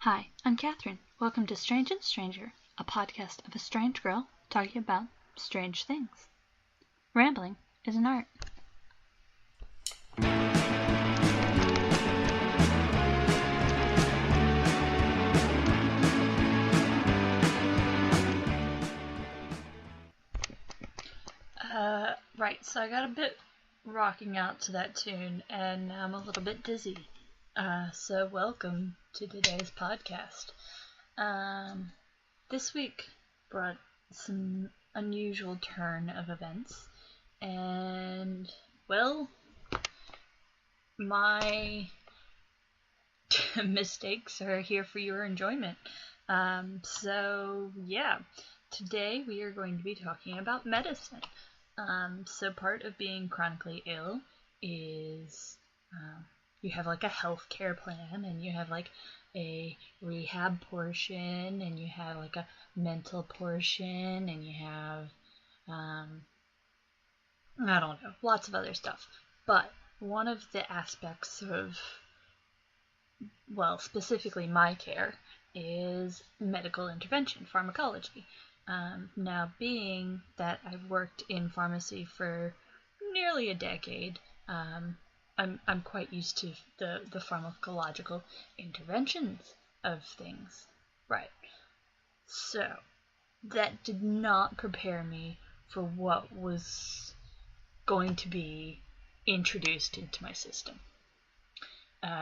Hi, I'm Catherine. Welcome to Strange and Stranger, a podcast of a strange girl talking about strange things. Rambling is an art. Right, so I got a bit rocking out to that tune, and I'm a little bit dizzy. So welcome to today's podcast. This week brought some unusual turn of events, and, well, my mistakes are here for your enjoyment. Today we are going to be talking about medicine. So part of being chronically ill is you have like a healthcare plan, and you have like a rehab portion, and you have like a mental portion, and you have I don't know, lots of other stuff. But one of the aspects of, well, specifically my care, is medical intervention, pharmacology. Now, being that I've worked in pharmacy for nearly a decade, I'm quite used to the pharmacological interventions of things. Right. So, that did not prepare me for what was going to be introduced into my system.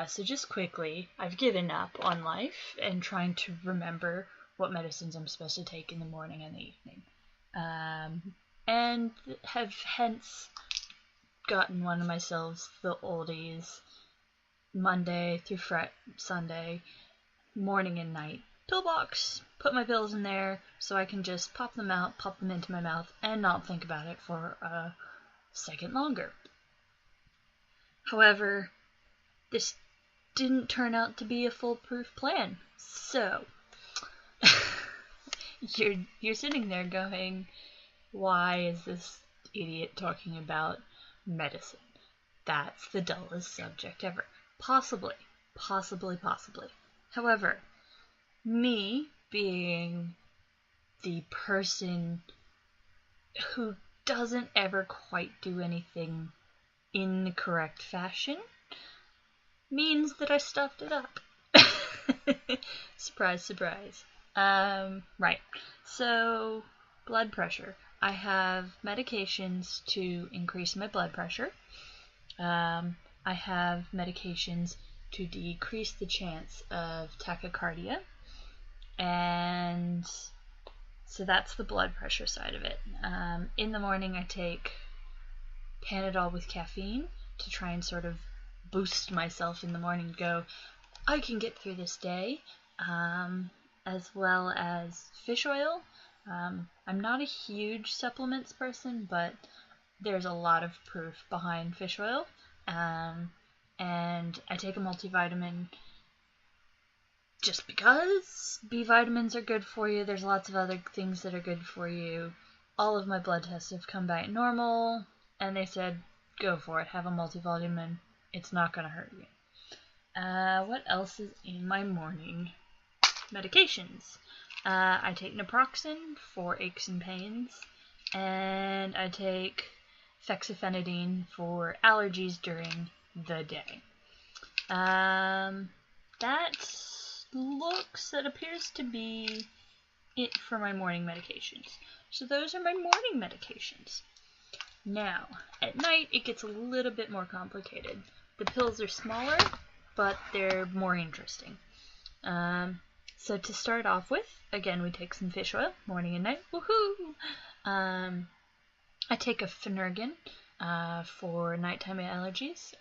So just quickly, I've given up on life and trying to remember what medicines I'm supposed to take in the morning and the evening. And have hence gotten one of myself the oldies Monday through Sunday, morning and night pillbox. Put my pills in there so I can just pop them out, pop them into my mouth, and not think about it for a second longer. However, this didn't turn out to be a foolproof plan. So, you're sitting there going, why is this idiot talking about medicine? That's the dullest subject ever. Possibly. However, me being the person who doesn't ever quite do anything in the correct fashion means that I stuffed it up. Surprise, surprise. Right. So, blood pressure. I have medications to increase my blood pressure. I have medications to decrease the chance of tachycardia. And so that's the blood pressure side of it. In the morning, I take Panadol with caffeine to try and sort of boost myself in the morning and go, I can get through this day, as well as fish oil. I'm not a huge supplements person, but there's a lot of proof behind fish oil, and I take a multivitamin just because B vitamins are good for you. There's lots of other things that are good for you. All of my blood tests have come back normal, and they said, go for it, have a multivitamin. It's not going to hurt you. What else is in my morning medications? I take naproxen for aches and pains, and I take fexofenadine for allergies during the day. That appears to be it for my morning medications. So those are my morning medications. Now, at night, it gets a little bit more complicated. The pills are smaller, but they're more interesting. So to start off with, again, we take some fish oil, morning and night. Woohoo! I take a Phenergan for nighttime allergies.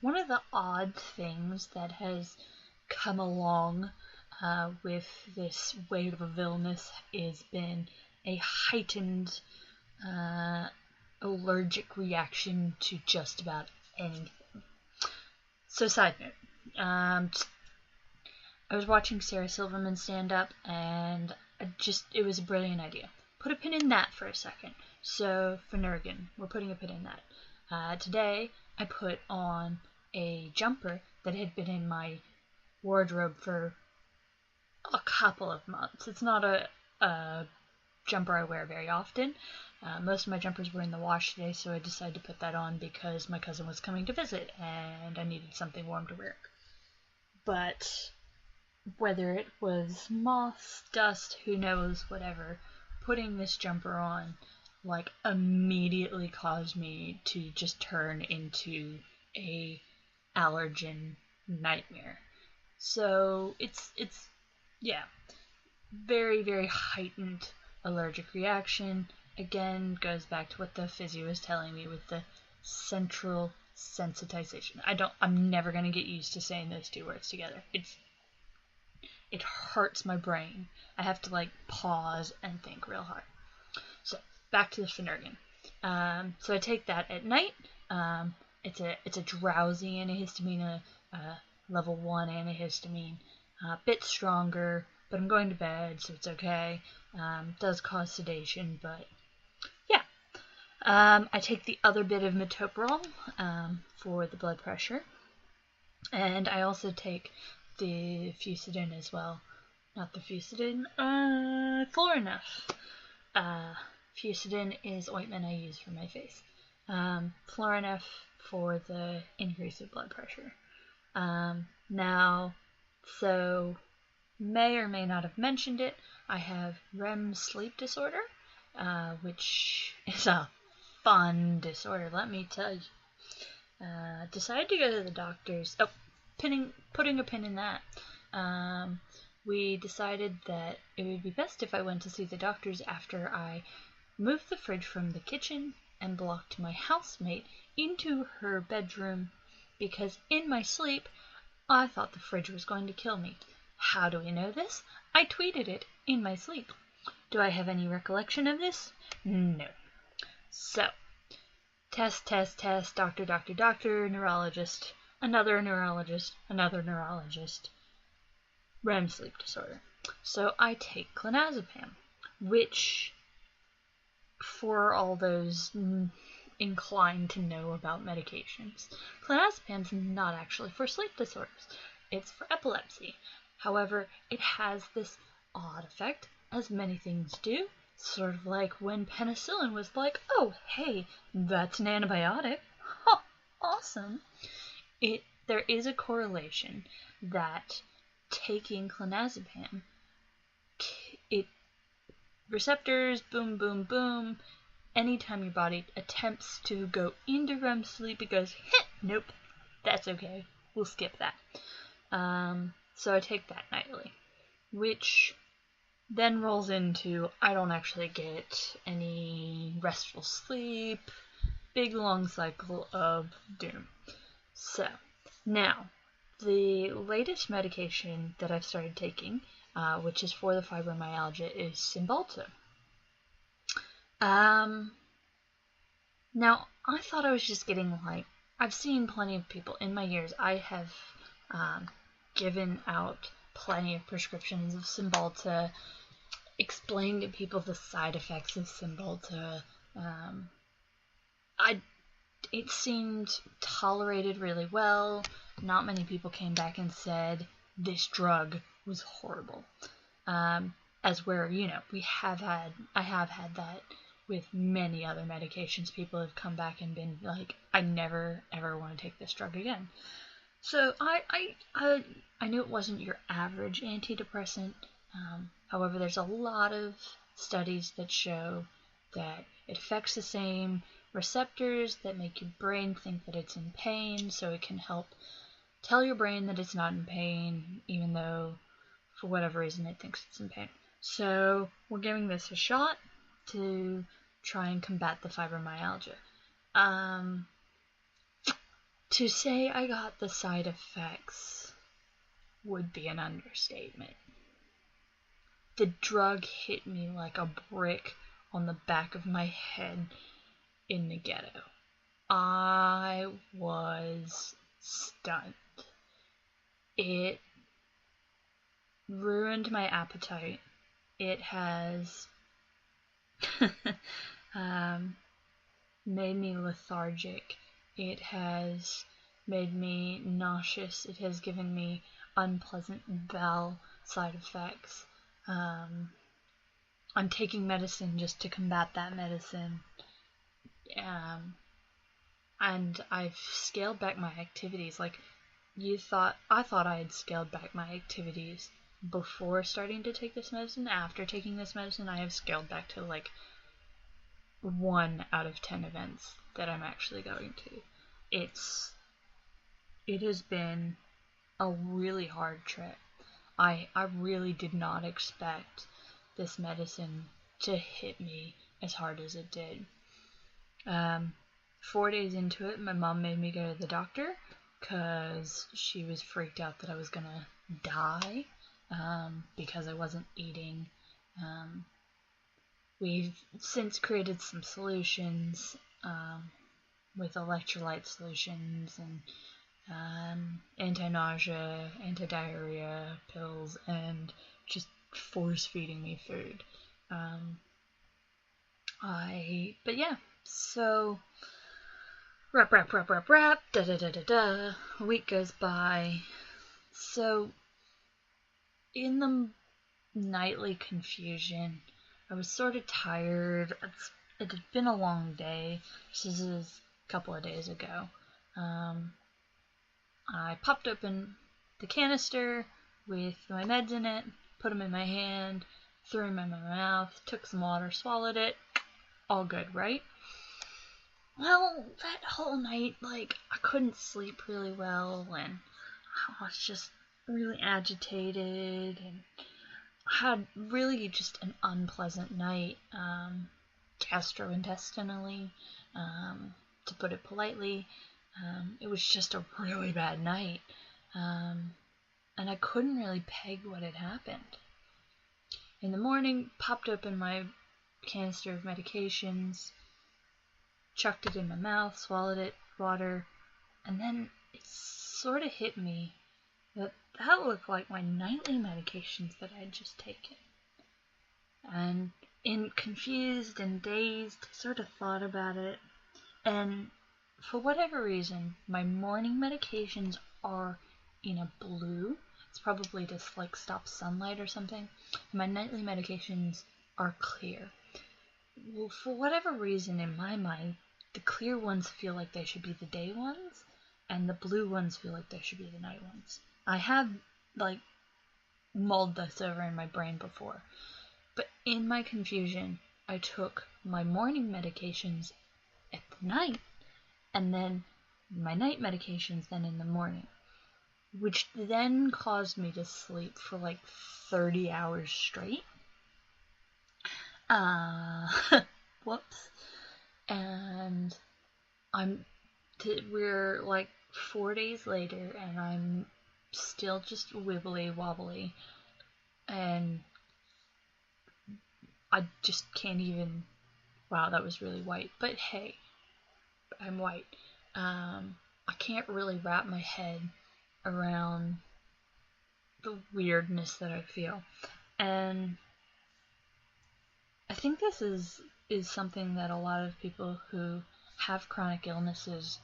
One of the odd things that has come along with this wave of illness has been a heightened allergic reaction to just about anything. So, side note, I was watching Sarah Silverman stand up, and it was a brilliant idea. Put a pin in that for a second. So, Phenergan, we're putting a pin in that. Today, I put on a jumper that had been in my wardrobe for a couple of months. It's not a jumper I wear very often. Most of my jumpers were in the wash today, so I decided to put that on because my cousin was coming to visit and I needed something warm to wear. But whether it was moths, dust, who knows, whatever, putting this jumper on like immediately caused me to just turn into a allergen nightmare. So it's yeah, very, very heightened allergic reaction. Again, goes back to what the physio was telling me with the central sensitization. I'm never going to get used to saying those two words together. It hurts my brain. I have to like pause and think real hard. So back to the Phenergan. So I take that at night. It's a drowsy antihistamine, a level 1 antihistamine, a bit stronger, but I'm going to bed, so it's okay. Does cause sedation, but yeah. I take the other bit of metoprolol for the blood pressure, and I also take the Fusidin as well. Not the Fusidin, Florinef. Fusidin is ointment I use for my face. Florinef for the increase of blood pressure. Now, so may or may not have mentioned it, I have REM sleep disorder, which is a fun disorder, let me tell you. Decided to go to the doctors. Oh, putting a pin in that. We decided that it would be best if I went to see the doctors after I moved the fridge from the kitchen and blocked my housemate into her bedroom because in my sleep I thought the fridge was going to kill me. How do we know this? I tweeted it in my sleep. Do I have any recollection of this? No. So, test, doctor, neurologist, another neurologist, REM sleep disorder. So I take clonazepam, which, for all those inclined to know about medications, clonazepam's not actually for sleep disorders. It's for epilepsy. However, it has this odd effect, as many things do, sort of like when penicillin was like, oh, hey, that's an antibiotic. Huh, awesome. There is a correlation that taking clonazepam, receptors, boom, boom, boom, anytime your body attempts to go into REM sleep, it goes, nope, that's okay, we'll skip that. So I take that nightly, which then rolls into I don't actually get any restful sleep, big long cycle of doom. So, now, the latest medication that I've started taking, which is for the fibromyalgia, is Cymbalta. Now, I thought I was just getting I've seen plenty of people in my years. I have given out plenty of prescriptions of Cymbalta, explained to people the side effects of Cymbalta. It seemed tolerated really well. Not many people came back and said this drug was horrible. As where, I have had that with many other medications. People have come back and been like, I never ever want to take this drug again. So I knew it wasn't your average antidepressant. However, there's a lot of studies that show that it affects the same receptors that make your brain think that it's in pain, so it can help tell your brain that it's not in pain, even though for whatever reason it thinks it's in pain. So we're giving this a shot to try and combat the fibromyalgia. To say I got the side effects would be an understatement. The drug hit me like a brick on the back of my head in the ghetto. I was stunned. It ruined my appetite. It has made me lethargic. It has made me nauseous. It has given me unpleasant bowel side effects. I'm taking medicine just to combat that medicine. And I've scaled back my activities. Like, I thought I had scaled back my activities before starting to take this medicine. After taking this medicine, I have scaled back to like 1 out of 10 events that I'm actually going to. It has been a really hard trip. I really did not expect this medicine to hit me as hard as it did. 4 days into it, my mom made me go to the doctor because she was freaked out that I was gonna die because I wasn't eating. We've since created some solutions with electrolyte solutions and anti-nausea, anti-diarrhea pills, and just force-feeding me food. But yeah, so wrap, da-da-da-da-da, a week goes by. So in the nightly confusion, I was sort of tired. It had been a long day. This is a couple of days ago. I popped open the canister with my meds in it, put them in my hand, threw them in my mouth, took some water, swallowed it. All good, right? Well, that whole night, like, I couldn't sleep really well, and I was just really agitated, and had really just an unpleasant night, gastrointestinally, to put it politely. It was just a really bad night, and I couldn't really peg what had happened. In the morning, popped open my canister of medications, chucked it in my mouth, swallowed it, water, and then it sort of hit me that looked like my nightly medications that I had just taken. And confused and dazed, sort of thought about it, and for whatever reason, my morning medications are in a blue. It's probably to like stop sunlight or something. My nightly medications are clear. Well, for whatever reason, in my mind, the clear ones feel like they should be the day ones, and the blue ones feel like they should be the night ones. I have, like, mulled this over in my brain before, but in my confusion, I took my morning medications at the night, and then my night medications then in the morning, which then caused me to sleep for like 30 hours straight. Whoops. And we're like 4 days later, and I'm still just wibbly wobbly, and I just can't even. Wow, that was really white. But hey, I'm white. I can't really wrap my head around the weirdness that I feel, and I think this is something that a lot of people who have chronic illnesses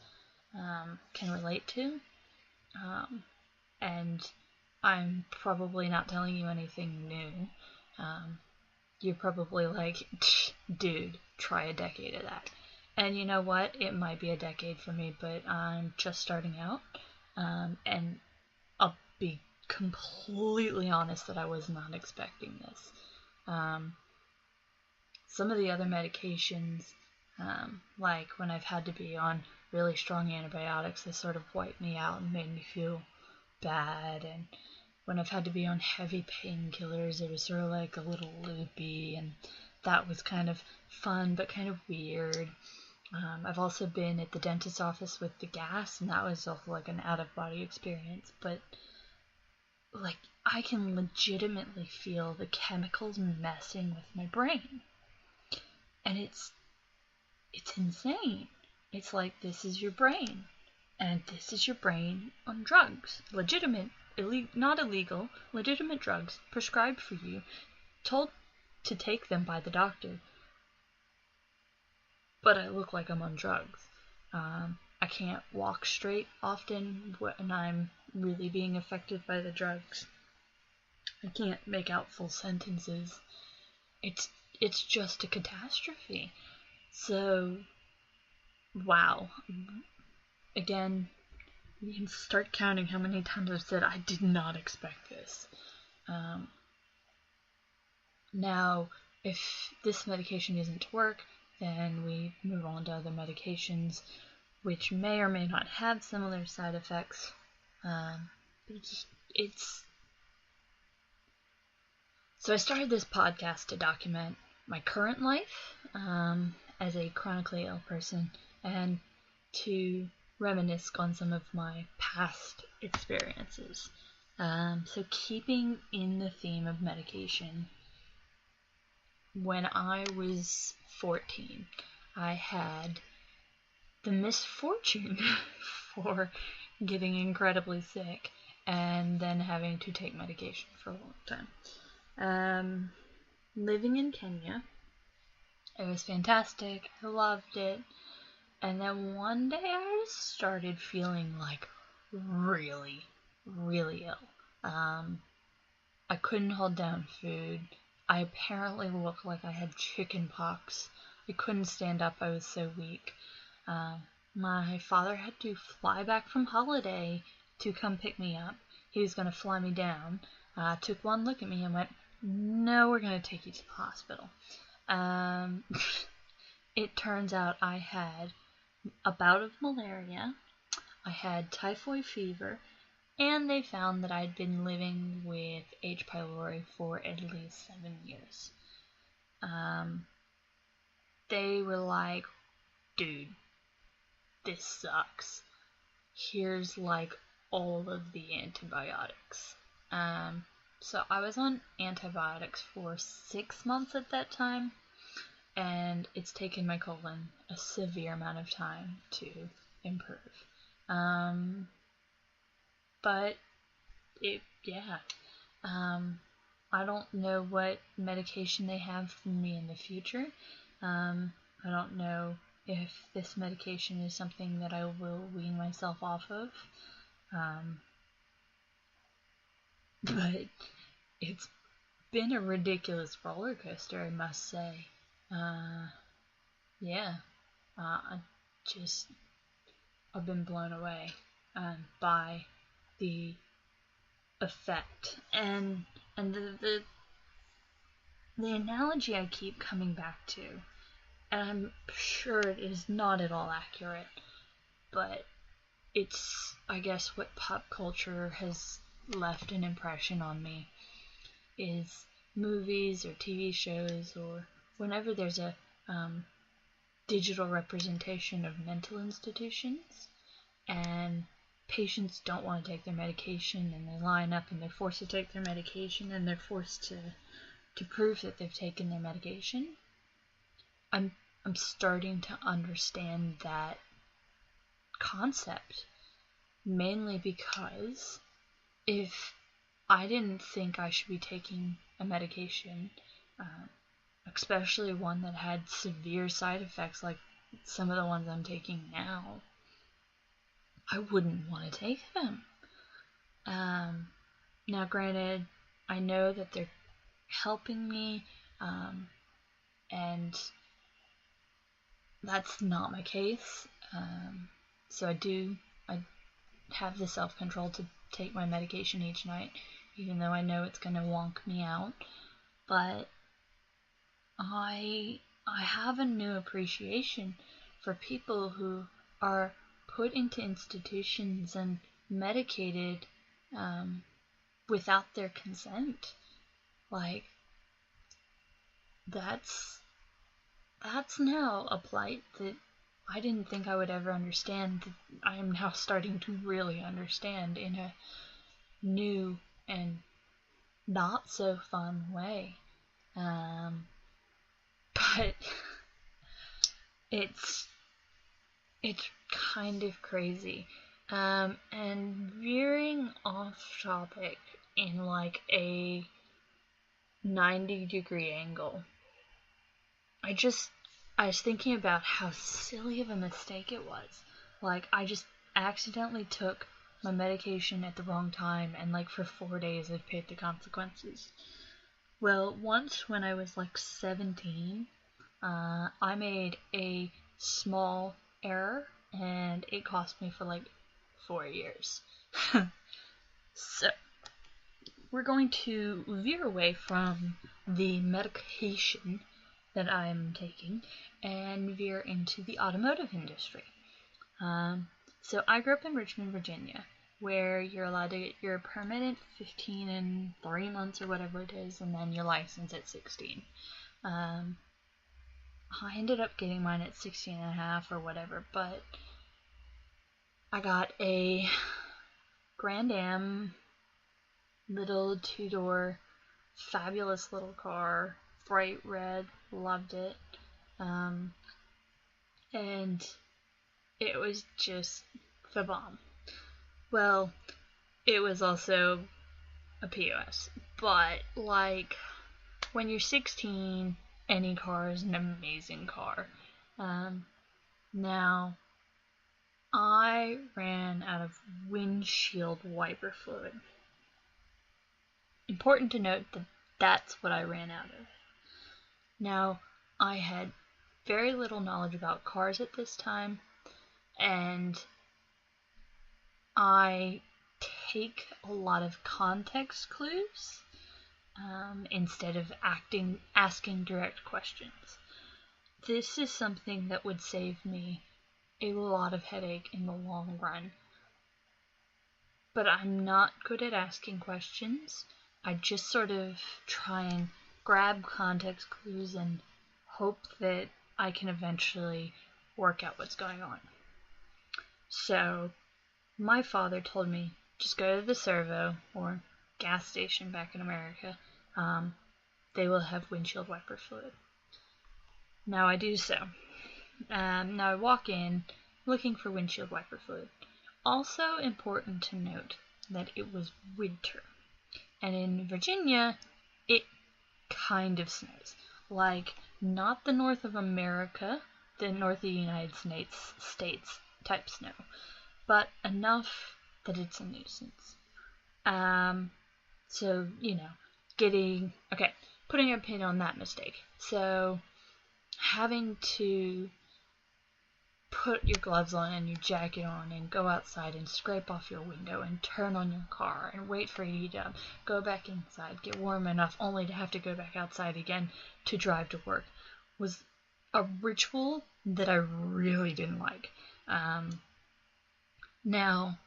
can relate to, and I'm probably not telling you anything new. You're probably like, dude, try a decade of that. And you know what? It might be a decade for me, but I'm just starting out, and I'll be completely honest that I was not expecting this. Some of the other medications, like when I've had to be on really strong antibiotics, they sort of wiped me out and made me feel bad. And when I've had to be on heavy painkillers, it was sort of like a little loopy, and that was kind of fun but kind of weird. I've also been at the dentist's office with the gas, and that was also like an out-of-body experience. But like, I can legitimately feel the chemicals messing with my brain. And it's insane. It's like, this is your brain, and this is your brain on drugs. Legitimate, not illegal, legitimate drugs prescribed for you, told to take them by the doctor. But I look like I'm on drugs. I can't walk straight often when I'm really being affected by the drugs. I can't make out full sentences. It's just a catastrophe. So, wow. Again, you can start counting how many times I've said I did not expect this. Now, if this medication isn't to work, then we move on to other medications, which may or may not have similar side effects. So I started this podcast to document my current life as a chronically ill person, and to reminisce on some of my past experiences. So keeping in the theme of medication, when I was 14, I had the misfortune for getting incredibly sick and then having to take medication for a long time. Living in Kenya, it was fantastic. I loved it. And then one day I just started feeling like really, really ill. I couldn't hold down food. I apparently looked like I had chicken pox. I couldn't stand up. I was so weak. My father had to fly back from holiday to come pick me up. He was going to fly me down. Took one look at me and went, "No, we're going to take you to the hospital." It turns out I had a bout of malaria. I had typhoid fever. And they found that I'd been living with H. pylori for at least 7 years. They were like, "Dude, this sucks. Here's like all of the antibiotics." So I was on antibiotics for 6 months at that time, and it's taken my colon a severe amount of time to improve. But I don't know what medication they have for me in the future. I don't know if this medication is something that I will wean myself off of. But it's been a ridiculous roller coaster, I must say. I've been blown away by the effect, and the analogy I keep coming back to, and I'm sure it is not at all accurate, but it's, I guess, what pop culture has left an impression on me, is movies or TV shows, or whenever there's a digital representation of mental institutions, and patients don't want to take their medication, and they line up and they're forced to take their medication, and they're forced to prove that they've taken their medication. I'm starting to understand that concept, mainly because if I didn't think I should be taking a medication, especially one that had severe side effects like some of the ones I'm taking now, I wouldn't want to take them. Now, granted, I know that they're helping me, and that's not my case. So I have the self-control to take my medication each night, even though I know it's going to wonk me out. But I have a new appreciation for people who are put into institutions and medicated without their consent. Like, that's now a plight that I didn't think I would ever understand, that I am now starting to really understand in a new and not so fun way. But it's kind of crazy. And veering off topic in like a 90-degree angle, I was thinking about how silly of a mistake it was. Like, I just accidentally took my medication at the wrong time, and like for 4 days I've paid the consequences. Well, once when I was like 17, I made a small error, and it cost me for like 4 years. So, we're going to veer away from the medication that I'm taking and veer into the automotive industry. So I grew up in Richmond, Virginia, where you're allowed to get your permit at 15 and 3 months or whatever it is, and then your license at 16. I ended up getting mine at 16 and a half or whatever, but I got a Grand Am little 2-door, fabulous little car, bright red, loved it, and it was just the bomb. Well, it was also a POS, but like when you're 16, any car is an amazing car. Now, I ran out of windshield wiper fluid. Important to note that that's what I ran out of. Now, I had very little knowledge about cars at this time, and I take a lot of context clues instead of asking direct questions. This is something that would save me a lot of headache in the long run. But I'm not good at asking questions. I just sort of try and grab context clues and hope that I can eventually work out what's going on. So, my father told me, just go to the servo, or gas station back in America. They will have windshield wiper fluid. Now I do so. Now I walk in looking for windshield wiper fluid. Also important to note that it was winter. And in Virginia, it kind of snows. Like, not the north of America, the north of the United States type snow, but enough that it's a nuisance. So, putting a pin on that mistake. So, having to put your gloves on and your jacket on and go outside and scrape off your window and turn on your car and wait for it to heat up, go back inside, get warm enough only to have to go back outside again to drive to work was a ritual that I really didn't like. Now,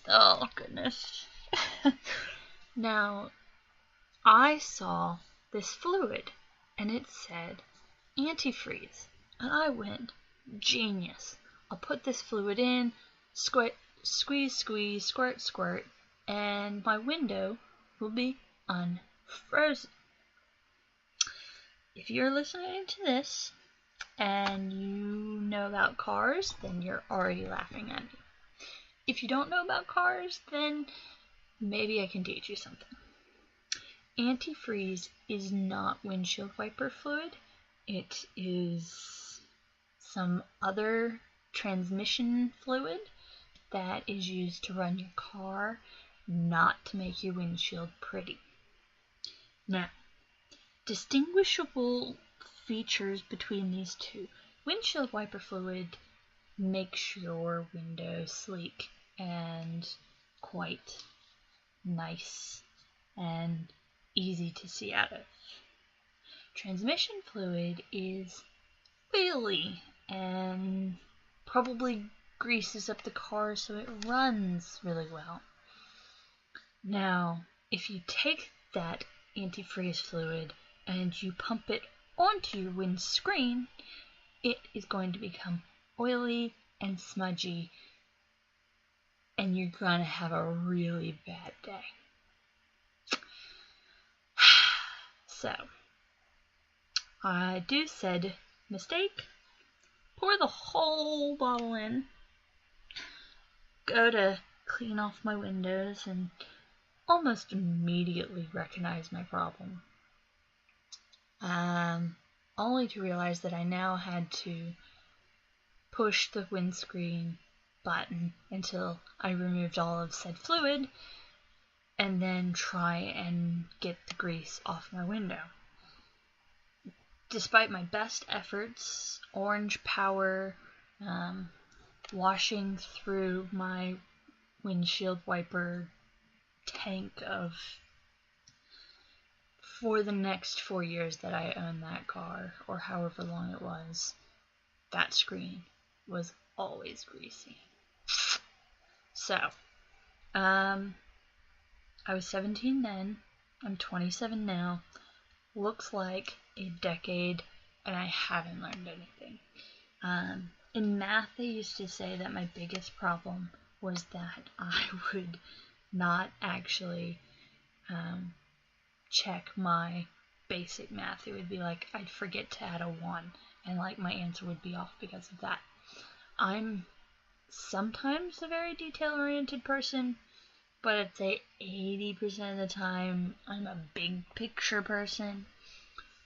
oh goodness. Now, I saw this fluid and it said antifreeze. And I went, genius. I'll put this fluid in, squeeze, squirt, squirt, and my window will be unfrozen. If you're listening to this and you know about cars, then you're already laughing at me. If you don't know about cars, then maybe I can teach you something. Antifreeze is not windshield wiper fluid. It is some other transmission fluid that is used to run your car, not to make your windshield pretty. Now, distinguishable features between these two. Windshield wiper fluid makes your window sleek and quite nice and easy to see out of. Transmission fluid is oily and probably greases up the car so it runs really well. Now, if you take that antifreeze fluid and you pump it onto your windscreen, it is going to become oily and smudgy, and you're going to have a really bad day. So, I do said mistake. Pour the whole bottle in. Go to clean off my windows and almost immediately recognize my problem. Only to realize that I now had to push the windscreen button until I removed all of said fluid, and then try and get the grease off my window. Despite my best efforts, orange power, washing through my windshield wiper tank for the next 4 years that I owned that car, or however long it was, that screen was always greasy. So, I was 17 then, I'm 27 now, looks like a decade, and I haven't learned anything. In math, they used to say that my biggest problem was that I would not actually check my basic math. It would be like I'd forget to add a 1, and like my answer would be off because of that. I'm sometimes a very detail-oriented person, but I'd say 80% of the time I'm a big picture person,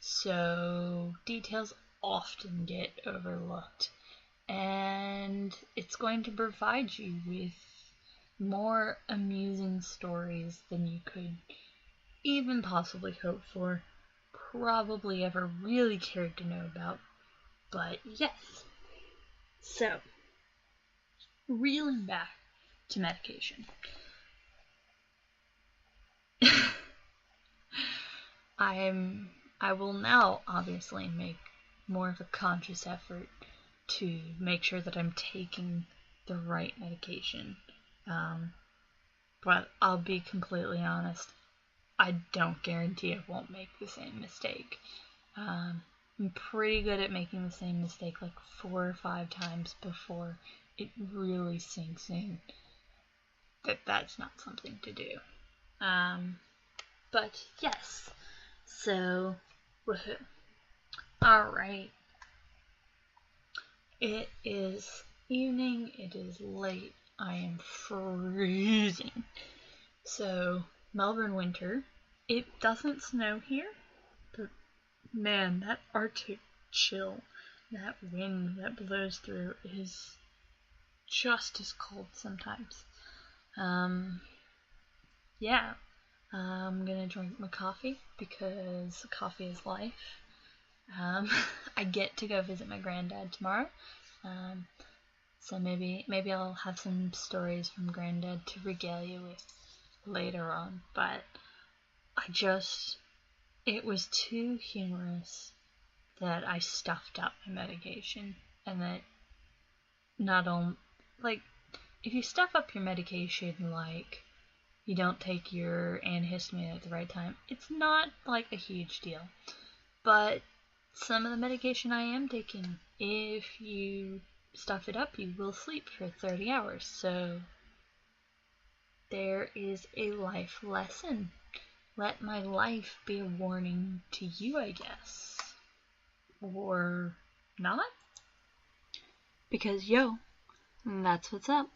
so details often get overlooked, and it's going to provide you with more amusing stories than you could even possibly hope for, probably ever really cared to know about, but yes. So, reeling back to medication. I will now obviously make more of a conscious effort to make sure that I'm taking the right medication. But I'll be completely honest, I don't guarantee I won't make the same mistake. I'm pretty good at making the same mistake like 4 or 5 times before it really sinks in that that's not something to do. But yes, so woohoo. Alright. It is evening, it is late, I am freezing. So, Melbourne winter. It doesn't snow here, but man, that Arctic chill, that wind that blows through is just as cold sometimes. Yeah, I'm gonna drink my coffee because coffee is life. I get to go visit my granddad tomorrow, so maybe I'll have some stories from Granddad to regale you with later on, but it was too humorous that I stuffed up my medication, and that not only, like, if you stuff up your medication, like, you don't take your antihistamine at the right time, it's not, like, a huge deal, but some of the medication I am taking, if you stuff it up, you will sleep for 30 hours, so there is a life lesson. Let my life be a warning to you, I guess. Or not? Because, yo, that's what's up.